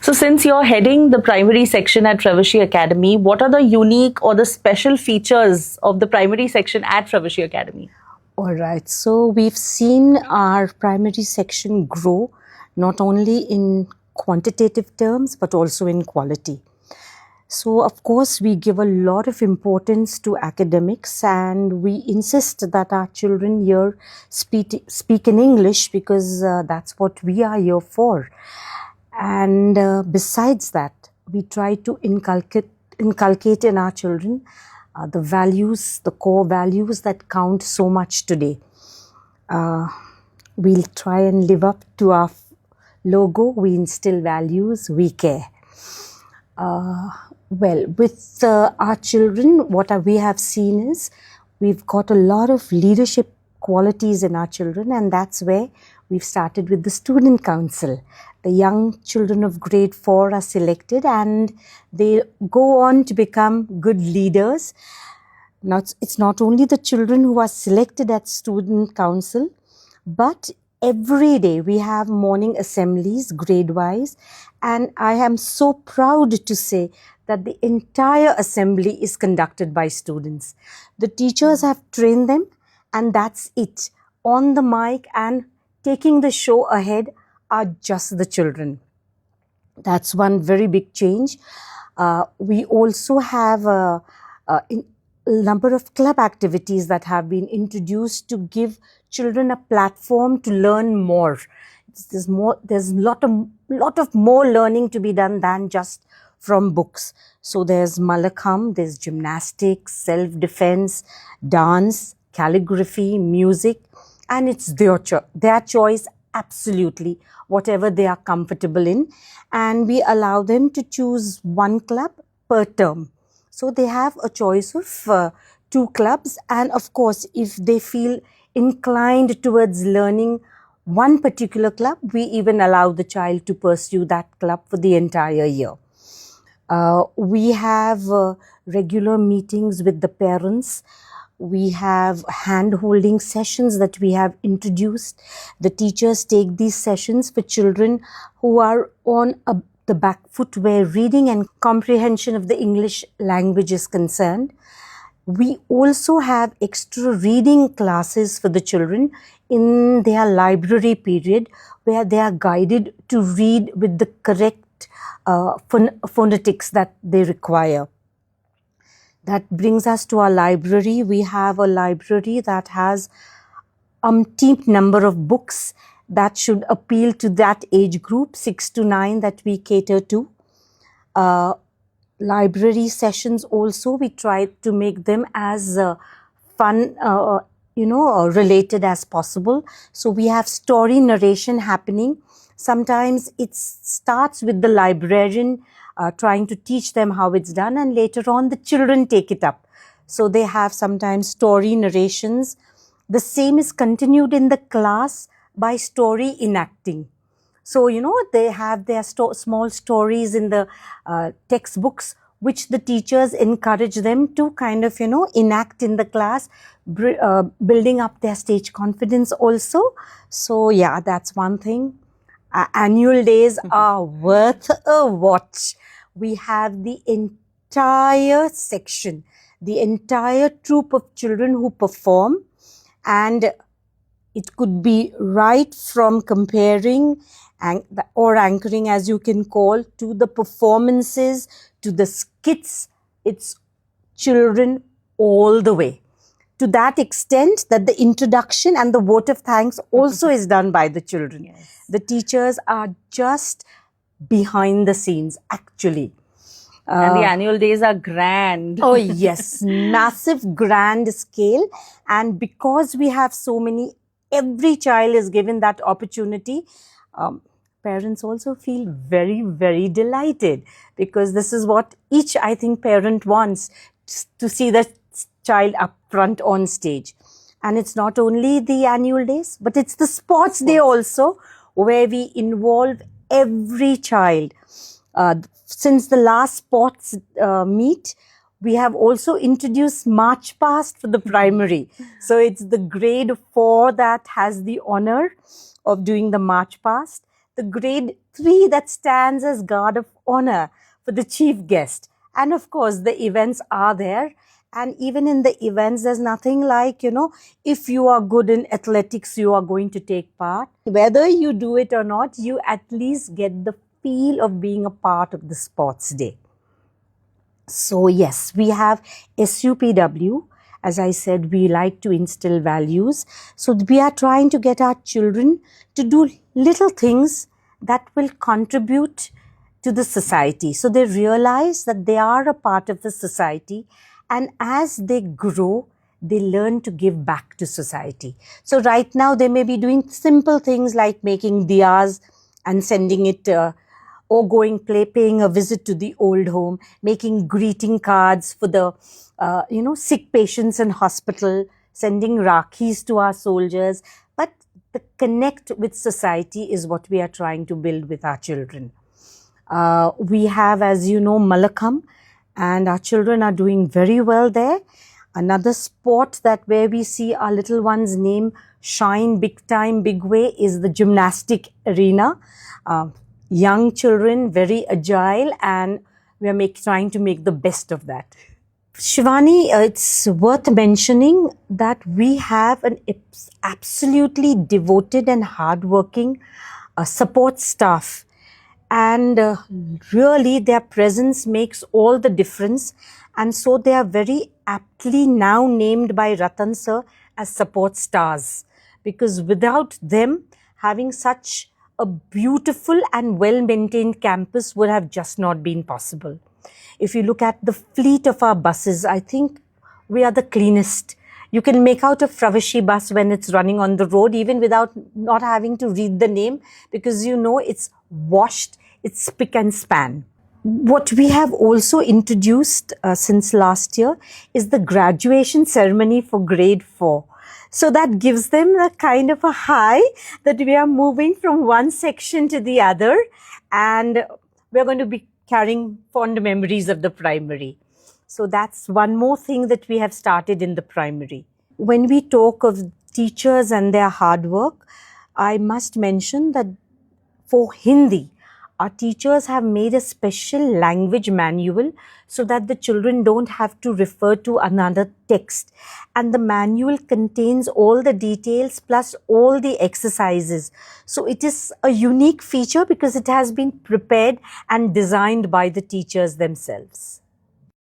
So since you're heading the primary section at Fravashi Academy, what are the unique or the special features of the primary section at Fravashi Academy? All right, so we've seen our primary section grow not only in quantitative terms but also in quality. So of course we give a lot of importance to academics, and we insist that our children here speak in English because that's what we are here for. And besides that, we try to inculcate in our children the values, the core values that count so much today. We'll try and live up to our logo. We instill values, we care. Well, with our children, what we have seen is we've got a lot of leadership qualities in our children, and that's where we've started with the student council. The young children of grade 4 are selected and they go on to become good leaders. Now, it's not only the children who are selected at student council, but every day we have morning assemblies grade-wise, and I am so proud to say that the entire assembly is conducted by students. The teachers have trained them, and that's it. On the mic and taking the show ahead are just the children. That's one very big change. We also have a number of club activities that have been introduced to give children a platform to learn more. There's a lot of more learning to be done than just from books. So there's Malakham, there's gymnastics, self-defense, dance, calligraphy, music, and it's their choice, absolutely, whatever they are comfortable in. And we allow them to choose one club per term. So they have a choice of 2 clubs. And of course, if they feel inclined towards learning one particular club, we even allow the child to pursue that club for the entire year. We have regular meetings with the parents. We have hand-holding sessions that we have introduced. The teachers take these sessions for children who are on the back foot where reading and comprehension of the English language is concerned. We also have extra reading classes for the children in their library period, where they are guided to read with the correct phonetics that they require. That brings us to our library. We have a library that has umpteen number of books that should appeal to that age group, 6 to 9, that we cater to. Library sessions also, we try to make them as fun, related as possible. So we have story narration happening. Sometimes it starts with the librarian trying to teach them how it's done, and later on the children take it up. So they have sometimes story narrations. The same is continued in the class by story enacting. So, they have their small stories in the textbooks, which the teachers encourage them to kind of, enact in the class, building up their stage confidence also. So, yeah, that's one thing. Annual days are worth a watch. We have the entire section, the entire troop of children who perform, and it could be right from comparing or anchoring, as you can call, to the performances, to the skits. It's children all the way. To that extent that the introduction and the vote of thanks also is done by the children. Yes. The teachers are just behind the scenes, actually. And the annual days are grand. Oh yes, massive grand scale. And because we have so many, every child is given that opportunity. Parents also feel very, very delighted, because this is what each, I think, parent wants, to see the child up front on stage. And it's not only the annual days, but it's the sports day also, where we involve every child. Since the last sports meet, we have also introduced March Past for the primary. So it's the grade 4 that has the honor of doing the March Past. The grade 3 that stands as guard of honor for the chief guest. And of course, the events are there. And even in the events, there's nothing like, if you are good in athletics, you are going to take part. Whether you do it or not, you at least get the feel of being a part of the sports day. So yes, we have SUPW. As I said, we like to instill values. So we are trying to get our children to do little things that will contribute to the society. So they realize that they are a part of the society, and as they grow, they learn to give back to society. So right now they may be doing simple things like making diyas and sending it or paying a visit to the old home, making greeting cards for the sick patients in hospital, sending rakhis to our soldiers. But the connect with society is what we are trying to build with our children. We have, as you know, Malakam, and our children are doing very well there. Another sport where we see our little ones' name shine big time, big way is the gymnastic arena. Young children, very agile, and we are trying to make the best of that. Shivani, it's worth mentioning that we have an absolutely devoted and hardworking support staff. And really their presence makes all the difference. And so they are very aptly now named by Ratan sir as support stars. Because without them, having such a beautiful and well-maintained campus would have just not been possible. If you look at the fleet of our buses, I think we are the cleanest. You can make out a Fravashi bus when it's running on the road, even without not having to read the name, because it's washed, it's spick and span. What we have also introduced since last year is the graduation ceremony for grade 4. So that gives them a kind of a high that we are moving from one section to the other, and we're going to be carrying fond memories of the primary. So that's one more thing that we have started in the primary. When we talk of teachers and their hard work, I must mention that for Hindi, our teachers have made a special language manual so that the children don't have to refer to another text. And the manual contains all the details plus all the exercises. So it is a unique feature because it has been prepared and designed by the teachers themselves.